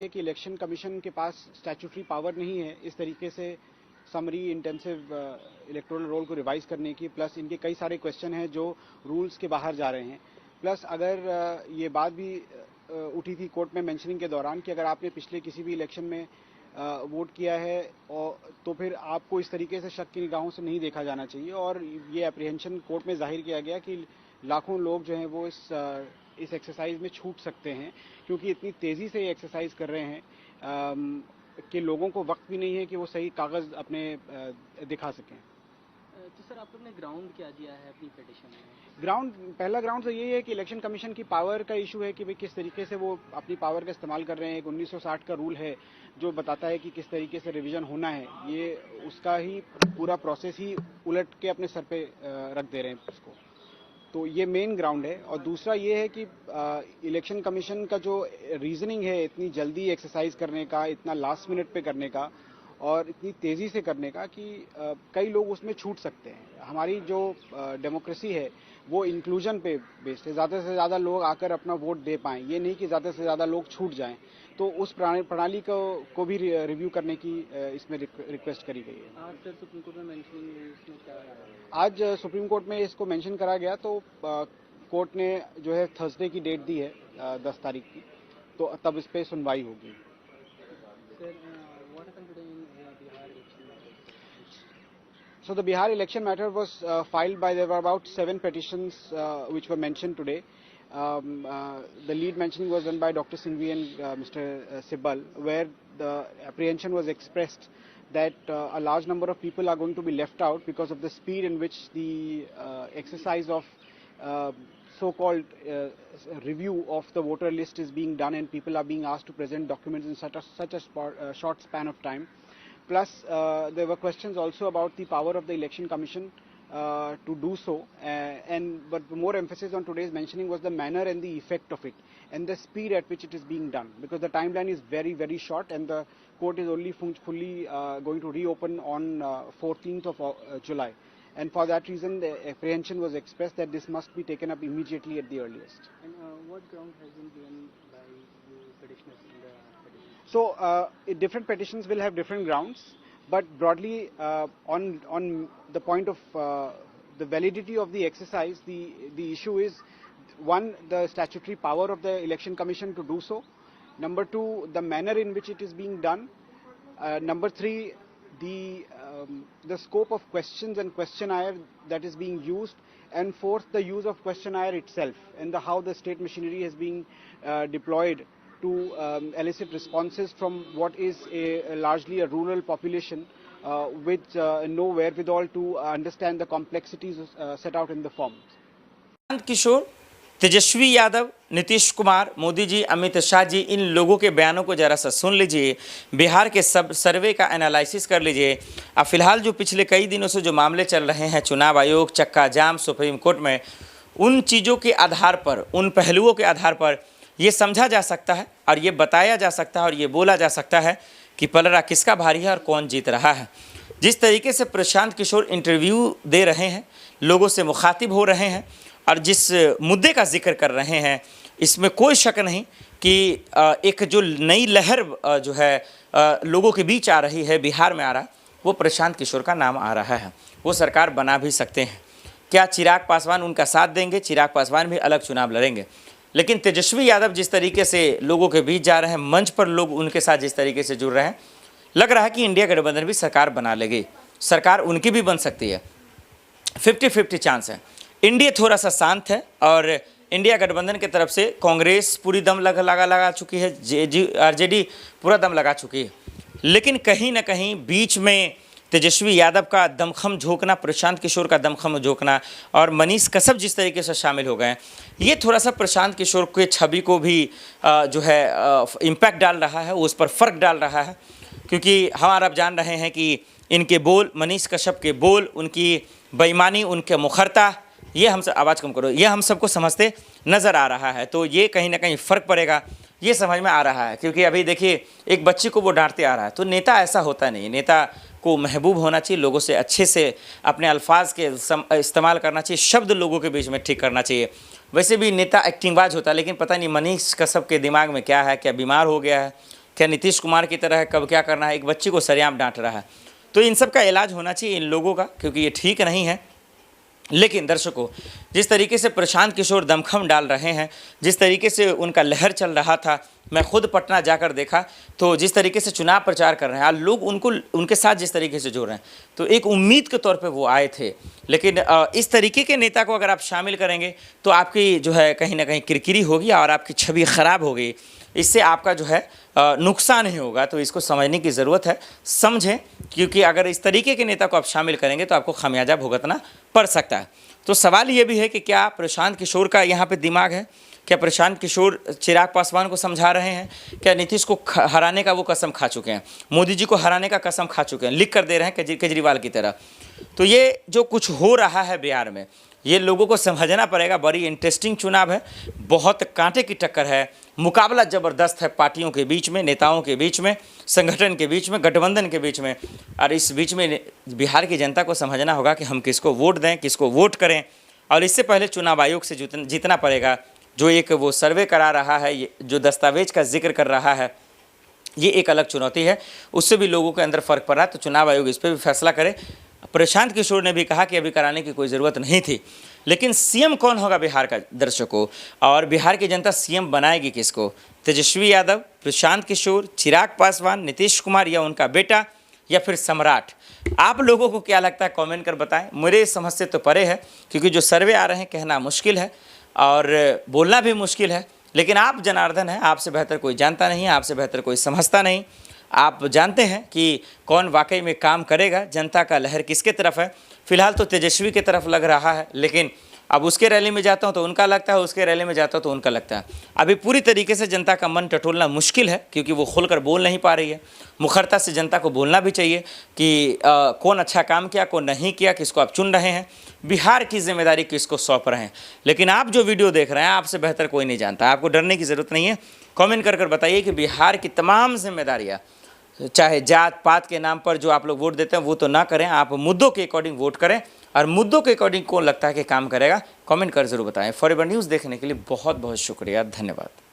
है कि election commission के पास स्टैट्यूटरी पावर नहीं है इस तरीके से समरी इंटेंसिव इलेक्टोरल रोल को रिवाइज करने की। प्लस इनके कई सारे क्वेश्चन हैं जो रूल्स के बाहर जा रहे हैं। प्लस अगर ये बात भी उठी थी कोर्ट में मेंशनिंग के दौरान कि अगर आपने पिछले किसी भी इलेक्शन में वोट किया है और तो फिर आपको इस तरीके से शक की निगाहों से नहीं देखा जाना चाहिए। और ये अप्रीहेंशन कोर्ट में जाहिर किया गया कि लाखों लोग जो हैं वो इस एक्सरसाइज में छूट सकते हैं, क्योंकि इतनी तेज़ी से ये एक्सरसाइज कर रहे हैं कि लोगों को वक्त भी नहीं है कि वो सही कागज़ अपने दिखा सकें। तो सर आप लोग ने ग्राउंड क्या दिया है अपनी पिटीशन में? पहला ग्राउंड तो यही है कि इलेक्शन कमीशन की पावर का इशू है कि भाई किस तरीके से वो अपनी पावर का इस्तेमाल कर रहे हैं। एक 1960 का रूल है जो बताता है कि किस तरीके से रिवीजन होना है, ये उसका ही पूरा प्रोसेस ही उलट के अपने सर पे रख दे रहे हैं उसको। तो ये मेन ग्राउंड है। और दूसरा ये है कि इलेक्शन कमीशन का जो रीजनिंग है इतनी जल्दी एक्सरसाइज करने का, इतना लास्ट मिनट पे करने का और इतनी तेज़ी से करने का कि कई लोग उसमें छूट सकते हैं। हमारी जो डेमोक्रेसी है वो इंक्लूजन पे बेस्ड है, ज़्यादा से ज़्यादा लोग आकर अपना वोट दे पाएँ, ये नहीं कि ज़्यादा से ज़्यादा लोग छूट जाएं। तो उस प्रणाली को भी रिव्यू करने की इसमें रिक्वेस्ट करी गई है। आज सर सुप्रीम कोर्ट में मेंशनिंग इसमें क्या आज सुप्रीम कोर्ट में इसको मेंशन करा गया, तो कोर्ट ने जो है थर्सडे की डेट दी है 10 तारीख की, तो तब इस पे सुनवाई होगी। So the Bihar election matter was filed by, there were about 7 petitions which were mentioned today. The lead mentioning was done by Dr. Singhvi and Mr. Sibal, where the apprehension was expressed that a large number of people are going to be left out because of the speed in which the exercise of so-called review of the voter list is being done, and people are being asked to present documents in such a short span of time. Plus, there were questions also about the power of the Election Commission to do so, but more emphasis on today's mentioning was the manner and the effect of it, and the speed at which it is being done, because the timeline is very, very short, and the court is only fully going to reopen on 14th of July. And for that reason, the apprehension was expressed that this must be taken up immediately at the earliest. And what ground has been given by you petitioners in the petition? So, different petitions will have different grounds, but broadly on the point of the validity of the exercise, the issue is, one, the statutory power of the Election Commission to do so. Number two, the manner in which it is being done. Number three, the scope of questions and questionnaire that is being used. And fourth, the use of questionnaire itself and how the state machinery is being deployed to elicit responses from what is largely a rural population with no wherewithal to understand the complexities set out in the forms. किशोर, तेजस्वी यादव, नीतीश कुमार, मोदी जी, अमित शाह जी, इन लोगों के बयानों को जरा सा सुन लीजिए, बिहार के सब सर्वे का एनालिसिस कर लीजिए। अब फिलहाल जो पिछले कई दिनों से जो मामले चल रहे हैं, चुनाव आयोग, चक्का जाम, सुप्रीम कोर्ट में, उन चीज़ों के आधार पर, उन पहलुओं के आधार पर ये समझा जा सकता है और ये बताया जा सकता है और ये बोला जा सकता है कि पलड़ा किसका भारी है और कौन जीत रहा है। जिस तरीके से प्रशांत किशोर इंटरव्यू दे रहे हैं, लोगों से मुखातिब हो रहे हैं और जिस मुद्दे का जिक्र कर रहे हैं, इसमें कोई शक नहीं कि एक जो नई लहर जो है लोगों के बीच आ रही है, बिहार में आ रहा है, वो प्रशांत किशोर का नाम आ रहा है। वो सरकार बना भी सकते हैं। क्या चिराग पासवान उनका साथ देंगे? चिराग पासवान भी अलग चुनाव लड़ेंगे, लेकिन तेजस्वी यादव जिस तरीके से लोगों के बीच जा रहे हैं, मंच पर लोग उनके साथ जिस तरीके से जुड़ रहे हैं, लग रहा है कि इंडिया गठबंधन भी सरकार बना लेगी। सरकार उनकी भी बन सकती है, 50-50 चांस है। इंडिया थोड़ा सा शांत है और इंडिया गठबंधन की तरफ से कांग्रेस पूरी दम लगा चुकी है, आरजेडी पूरा दम लगा चुकी है, लेकिन कहीं ना कहीं बीच में तेजस्वी यादव का दमखम झोंकना, प्रशांत किशोर का दमखम झोंकना और मनीष कश्यप जिस तरीके से शामिल हो गए हैं, ये थोड़ा सा प्रशांत किशोर के छवि को भी जो है इम्पैक्ट डाल रहा है, उस पर फ़र्क डाल रहा है। क्योंकि हमारा आप जान रहे हैं कि इनके बोल, मनीष कश्यप के बोल, उनकी बेईमानी, उनके मुखरता, ये हम सब, आवाज़ कम करो, ये हम सबको समझते नज़र आ रहा है। तो ये कहीं ना कहीं फ़र्क पड़ेगा, ये समझ में आ रहा है। क्योंकि अभी देखिए, एक बच्चे को वो डांटते आ रहा है, तो नेता ऐसा होता नहीं। नेता को महबूब होना चाहिए, लोगों से अच्छे से अपने अल्फाज के इस्तेमाल करना चाहिए, शब्द लोगों के बीच में ठीक करना चाहिए। वैसे भी नेता एक्टिंगबाज होता है, लेकिन पता नहीं मनीष कश्यप के दिमाग में क्या है, क्या बीमार हो गया है, क्या नीतीश कुमार की तरह है, कब क्या करना है, एक बच्ची को सरेआम डांट रहा है। तो इन सब का इलाज होना चाहिए इन लोगों का, क्योंकि ये ठीक नहीं है। लेकिन दर्शकों, जिस तरीके से प्रशांत किशोर दमखम डाल रहे हैं, जिस तरीके से उनका लहर चल रहा था, मैं खुद पटना जाकर देखा, तो जिस तरीके से चुनाव प्रचार कर रहे हैं, लोग उनको उनके साथ जिस तरीके से जोड़ रहे हैं, तो एक उम्मीद के तौर पे वो आए थे। लेकिन इस तरीके के नेता को अगर आप शामिल करेंगे तो आपकी जो है कहीं ना कहीं किरकिरी होगी और आपकी छवि खराब होगी। इससे आपका जो है नुकसान ही होगा। तो इसको समझने की ज़रूरत है, समझें, क्योंकि अगर इस तरीके के नेता को आप शामिल करेंगे तो आपको खामियाजा भुगतना पड़ सकता है। तो सवाल ये भी है कि क्या प्रशांत किशोर का यहाँ पे दिमाग है? क्या प्रशांत किशोर चिराग पासवान को समझा रहे हैं? क्या नीतीश को हराने का वो कसम खा चुके हैं, मोदी जी को हराने का कसम खा चुके हैं, लिख कर दे रहे हैं केजरीवाल की तरह? तो ये जो कुछ हो रहा है बिहार में, ये लोगों को समझना पड़ेगा। बड़ी इंटरेस्टिंग चुनाव है, बहुत कांटे की टक्कर है, मुकाबला ज़बरदस्त है पार्टियों के बीच में, नेताओं के बीच में, संगठन के बीच में, गठबंधन के बीच में। और इस बीच में बिहार की जनता को समझना होगा कि हम किसको वोट दें, किसको वोट करें। और इससे पहले चुनाव आयोग से जीतना पड़ेगा। जो एक वो सर्वे करा रहा है, ये जो दस्तावेज का जिक्र कर रहा है, ये एक अलग चुनौती है। उससे भी लोगों के अंदर फ़र्क पड़ रहा है। तो चुनाव आयोग इस पर भी फैसला करे। प्रशांत किशोर ने भी कहा कि अभी कराने की कोई ज़रूरत नहीं थी। लेकिन सीएम कौन होगा बिहार का, दर्शकों? और बिहार की जनता सीएम बनाएगी किसको? तेजस्वी यादव, प्रशांत किशोर, चिराग पासवान, नीतीश कुमार या उनका बेटा, या फिर सम्राट? आप लोगों को क्या लगता है, कमेंट कर बताएं। मेरे समझ से तो परे है, क्योंकि जो सर्वे आ रहे हैं कहना मुश्किल है और बोलना भी मुश्किल है। लेकिन आप जनार्दन हैं, आपसे बेहतर कोई जानता नहीं, आपसे बेहतर कोई समझता नहीं। आप जानते हैं कि कौन वाकई में काम करेगा, जनता का लहर किसके तरफ है। फिलहाल तो तेजस्वी की तरफ लग रहा है, लेकिन अब उसके रैली में जाता हूं तो उनका लगता है, उसके रैली में जाता हूं तो उनका लगता है। अभी पूरी तरीके से जनता का मन टटोलना मुश्किल है, क्योंकि वो खुलकर बोल नहीं पा रही है। मुखरता से जनता को बोलना भी चाहिए कि कौन अच्छा काम किया, कौन नहीं किया, किसको आप चुन रहे हैं, बिहार की जिम्मेदारी किसको सौंप रहे हैं। लेकिन आप जो वीडियो देख रहे हैं, आपसे बेहतर कोई नहीं जानता। आपको डरने की ज़रूरत नहीं है। कमेंट कर बताइए कि बिहार की तमाम जिम्मेदारियाँ, चाहे जात पात के नाम पर जो आप लोग वोट देते हैं, वो तो ना करें। आप मुद्दों के अकॉर्डिंग वोट करें, और मुद्दों के अकॉर्डिंग कौन लगता है कि काम करेगा, कमेंट कर जरूर बताएं। फॉरएवर न्यूज़ देखने के लिए बहुत बहुत शुक्रिया, धन्यवाद।